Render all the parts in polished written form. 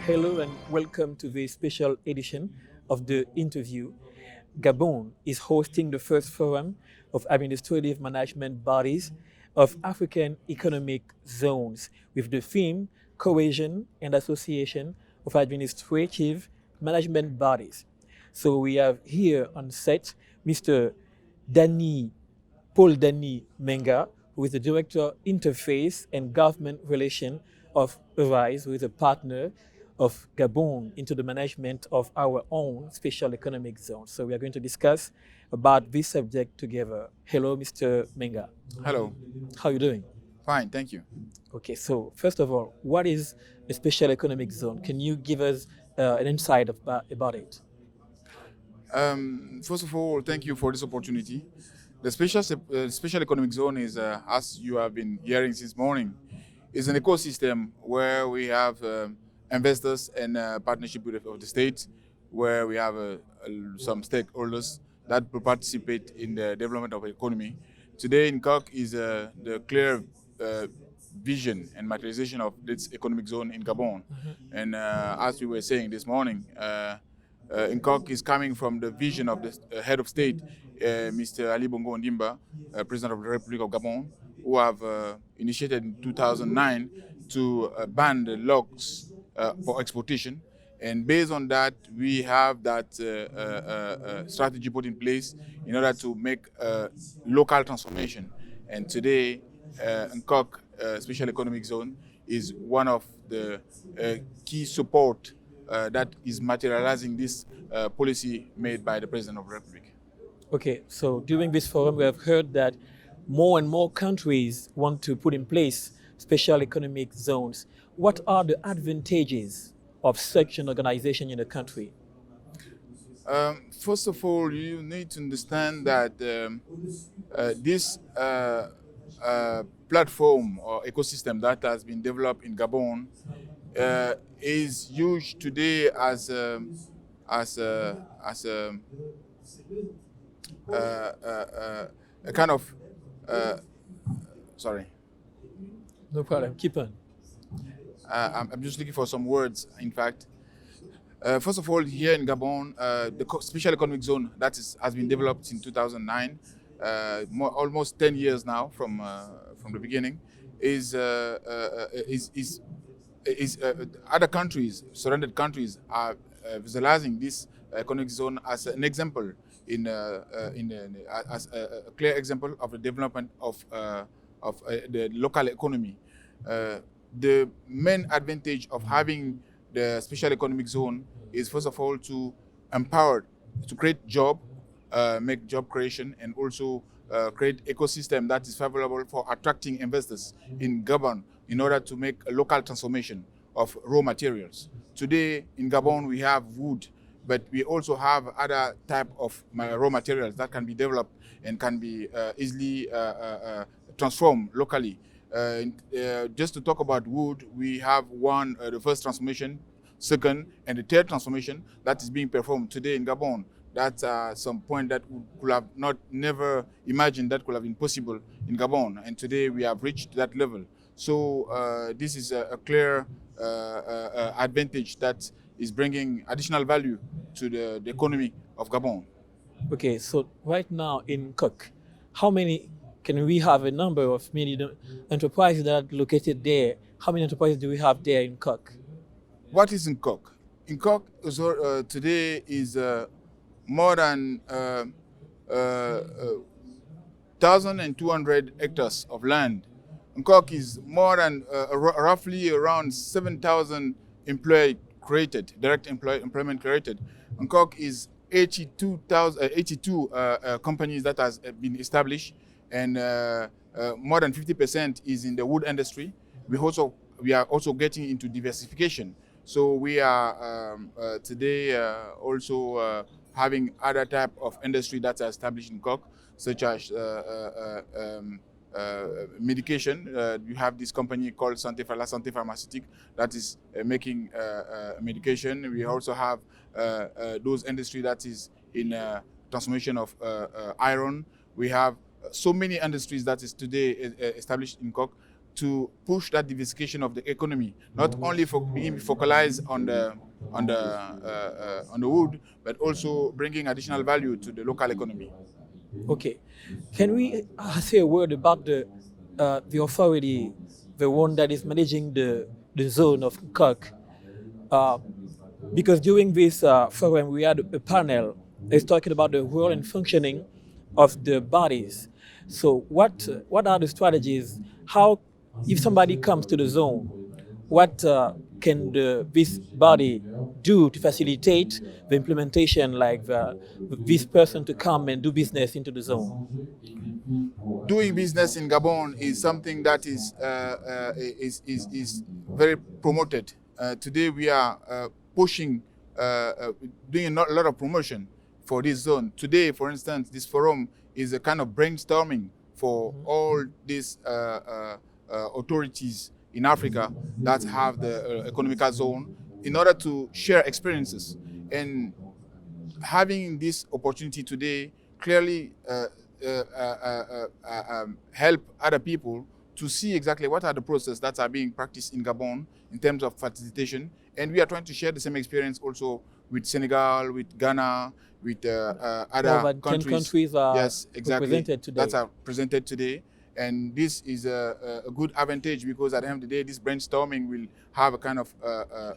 Hello and welcome to the special edition of the interview. Gabon is hosting the first forum of administrative management bodies of African economic zones with the theme Cohesion and Association of Administrative Management Bodies. So we have here on set Mr. Dany Dany Menga, who is the Director Interface and Government Relation of ARISE, who is a partner of Gabon into the management of our own special economic zone. So we are going to discuss about this subject together. Hello, Mr. Menga. Hello. How are you doing? Fine, thank you. Okay, so first of all, what is a special economic zone? Can you give us an insight about it? First of all, thank you for this opportunity. The special economic zone is, as you have been hearing since morning, is an ecosystem where we have investors and partnership of the state, where we have some stakeholders that will participate in the development of the economy. Today in COC is the clear vision and materialization of this economic zone in Gabon. And as we were saying this morning, Nkok is coming from the vision of the head of state, Mr. Ali Bongo Ondimba, President of the Republic of Gabon, who have initiated in 2009 to ban the logs for exportation. And based on that, we have that strategy put in place in order to make local transformation. And today, Nkok Special Economic Zone is one of the key support that is materializing this policy made by the President of the Republic. Okay, so during this forum, we have heard that more and more countries want to put in place special economic zones. What are the advantages of such an organization in a country? First of all, you need to understand that this platform or ecosystem that has been developed in Gabon is used today as a kind of sorry. No problem, keep on. I'm just looking for some words. In fact, first of all, here in Gabon, the special economic zone has been developed in 2009, almost 10 years now from the beginning. Other countries, surrounded countries, are visualizing this economic zone as an example as a clear example of the development of the local economy. The main advantage of having the special economic zone is, first of all, to empower, to create make job creation, and also create ecosystem that is favorable for attracting investors in Gabon in order to make a local transformation of raw materials. Today in Gabon we have wood, but we also have other type of raw materials that can be developed and can be easily transformed locally. Just to talk about wood, we have the first transformation, second, and the third transformation that is being performed today in Gabon. That's some point that we could have never imagined that could have been possible in Gabon, and today we have reached that level. So this is a clear advantage that is bringing additional value to the economy of Gabon. Okay, so right now in Cook, how many can we have a number of many enterprises that are located there? How many enterprises do we have there in Cook? What is in Cook? In Cook today is more than 1,200 hectares of land. Nkok is more than roughly around 7,000 direct employment created. Nkok is 82 companies that has been established, and more than 50% is in the wood industry. We are also getting into diversification. So we are today also having other type of industry that are established in Nkok, such as medication. You have this company called La Santé Pharmaceutique that is making medication. We also have those industry that is in transformation of iron. We have so many industries that is today established in Nkok. to push that diversification of the economy, not only for being focalized on the wood, but also bringing additional value to the local economy. Okay, can we say a word about the authority, the one that is managing the zone of Kirk? Uh, because during this forum we had a panel that's talking about the role and functioning of the bodies. So what are the strategies? How, if somebody comes to the zone, what can this body do to facilitate the implementation, like this person to come and do business into the zone? Doing business in Gabon is something that is very promoted. Today we are pushing, doing a lot of promotion for this zone. Today, for instance, this forum is a kind of brainstorming for all these authorities in Africa that have the economical zone in order to share experiences. And having this opportunity today clearly help other people to see exactly what are the processes that are being practiced in Gabon in terms of facilitation. And we are trying to share the same experience also with Senegal, with Ghana, with other More than 10 countries. countries are Yes, exactly. represented today. That are presented today. And this is a good advantage because at the end of the day, this brainstorming will have a kind of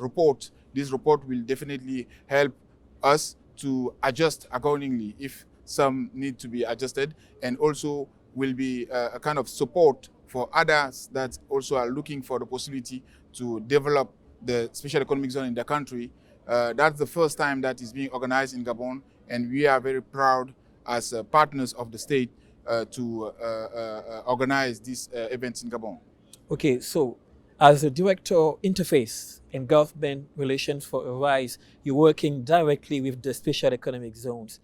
report. This report will definitely help us to adjust accordingly if some need to be adjusted, and also will be a kind of support for others that also are looking for the possibility to develop the special economic zone in the country. That's the first time that is being organized in Gabon, and we are very proud as partners of the state to organize these events in Gabon. Okay, so as a director interface and government relations for Arise, you're working directly with the special economic zones.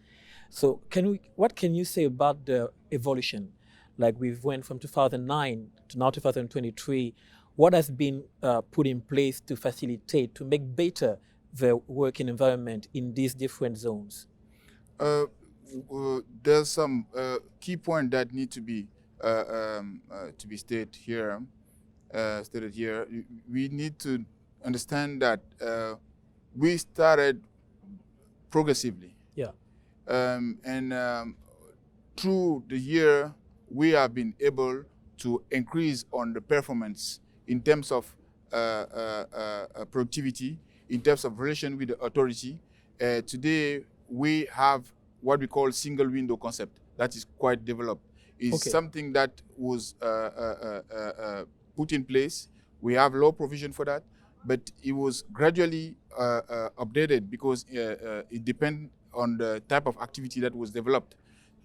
So what can you say about the evolution? Like we've went from 2009 to now 2023. What has been put in place to facilitate, to make better the working environment in these different zones? There's some key point that need to be stated here. We need to understand that we started progressively. Yeah. And through the year, we have been able to increase on the performance in terms of productivity, in terms of relation with the authority. Today, we have what we call single window concept that is quite developed. It's something that was put in place. We have law provision for that, but it was gradually updated because it depends on the type of activity that was developed.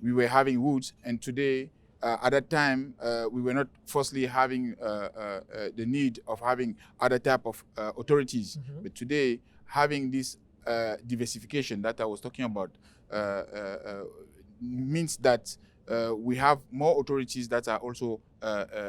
We were having woods, and today, at that time, we were not firstly having the need of having other type of authorities. Mm-hmm. But today, having this diversification that I was talking about means that we have more authorities that are also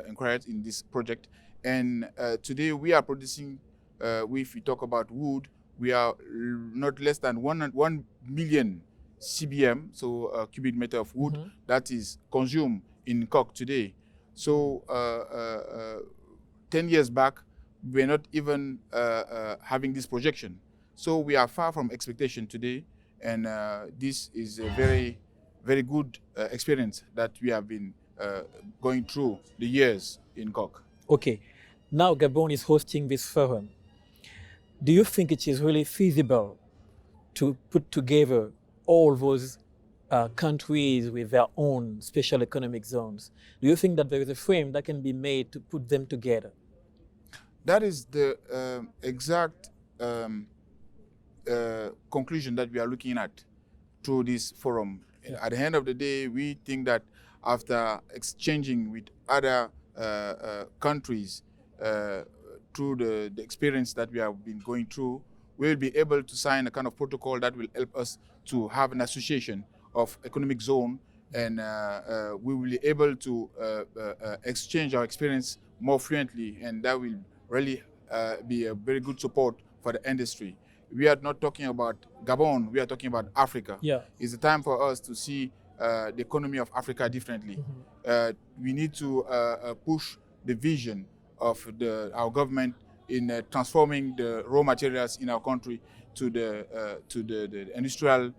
encouraged in this project. And today we are producing, if we talk about wood, we are not less than 1 million CBM, so cubic meter of wood, mm-hmm. that is consumed in Cork today. So 10 years back, we were not even having this projection. So we are far from expectation today, and this is a very, very good experience that we have been going through the years in Cork. Okay, now Gabon is hosting this forum. Do you think it is really feasible to put together all those countries with their own special economic zones? Do you think that there is a frame that can be made to put them together? That is the exact conclusion that we are looking at through this forum. Yeah. At the end of the day, we think that after exchanging with other countries through the experience that we have been going through, we'll be able to sign a kind of protocol that will help us to have an association of economic zone, and we will be able to exchange our experience more fluently, and that will really be a very good support for the industry. We are not talking about Gabon, we are talking about Africa. Yeah. It's a time for us to see the economy of Africa differently. Mm-hmm. We need to push the vision of our government in transforming the raw materials in our country to the industrial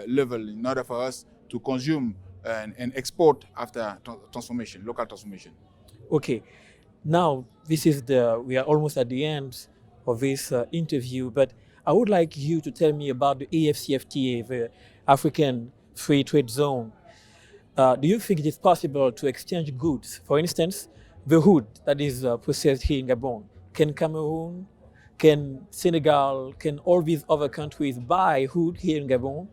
level in order for us to consume and export after transformation, local transformation. Okay, now we are almost at the end of this interview, but I would like you to tell me about the AFCFTA, the African Free Trade Zone. Do you think it is possible to exchange goods? For instance, the wood that is processed here in Gabon. Can Cameroon, can Senegal, can all these other countries buy wood here in Gabon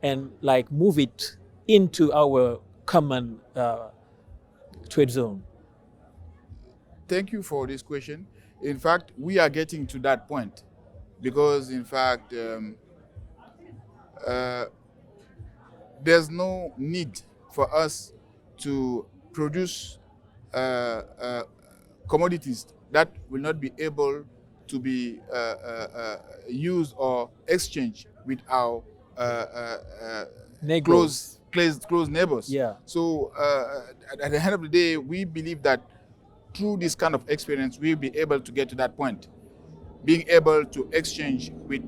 and like move it into our common trade zone? Thank you for this question. In fact, we are getting to that point because, in fact, uh, there's no need for us to produce commodities that will not be able to be used or exchanged with our Negros. close neighbors. Yeah. So at the end of the day, we believe that through this kind of experience, we'll be able to get to that point, being able to exchange with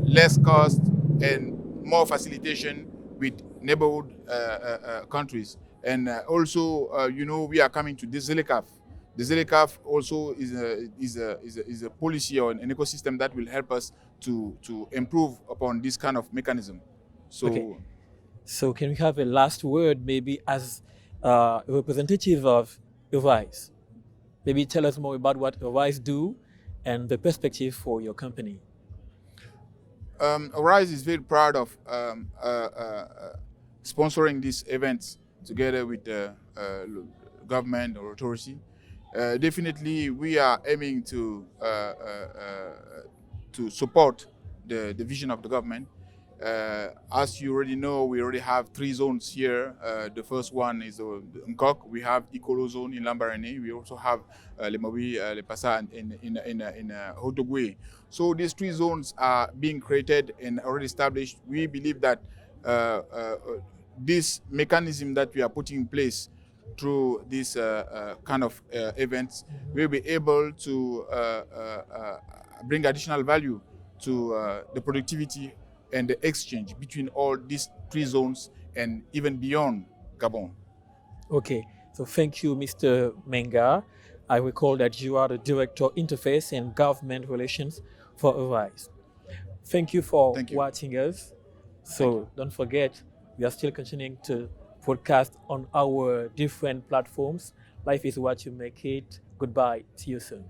less cost and more facilitation with neighborhood countries. And also, we are coming to this ZLECAf. The ZLECAf also is a policy or an ecosystem that will help us to improve upon this kind of mechanism. So, okay. So can we have a last word, maybe as a representative of Arise? Maybe tell us more about what Arise do and the perspective for your company. Arise is very proud of sponsoring these events together with the government or authority. Definitely, we are aiming to support the vision of the government. As you already know, we already have 3 zones here. The first one is Nkok. We have Ikolo zone in Lambaréné. We also have Le Maui, Le Passa in Haut-Ogooué. So these 3 zones are being created and already established. We believe that this mechanism that we are putting in place through this kind of events will be able to bring additional value to the productivity and the exchange between all these 3 zones and even beyond Gabon. Okay, so thank you, Mr. Menga. I recall that you are the Director Interface and Government Relations for Arise. Thank you for watching us. So don't forget, we are still continuing to podcast on our different platforms. Life is what you make it. Goodbye. See you soon.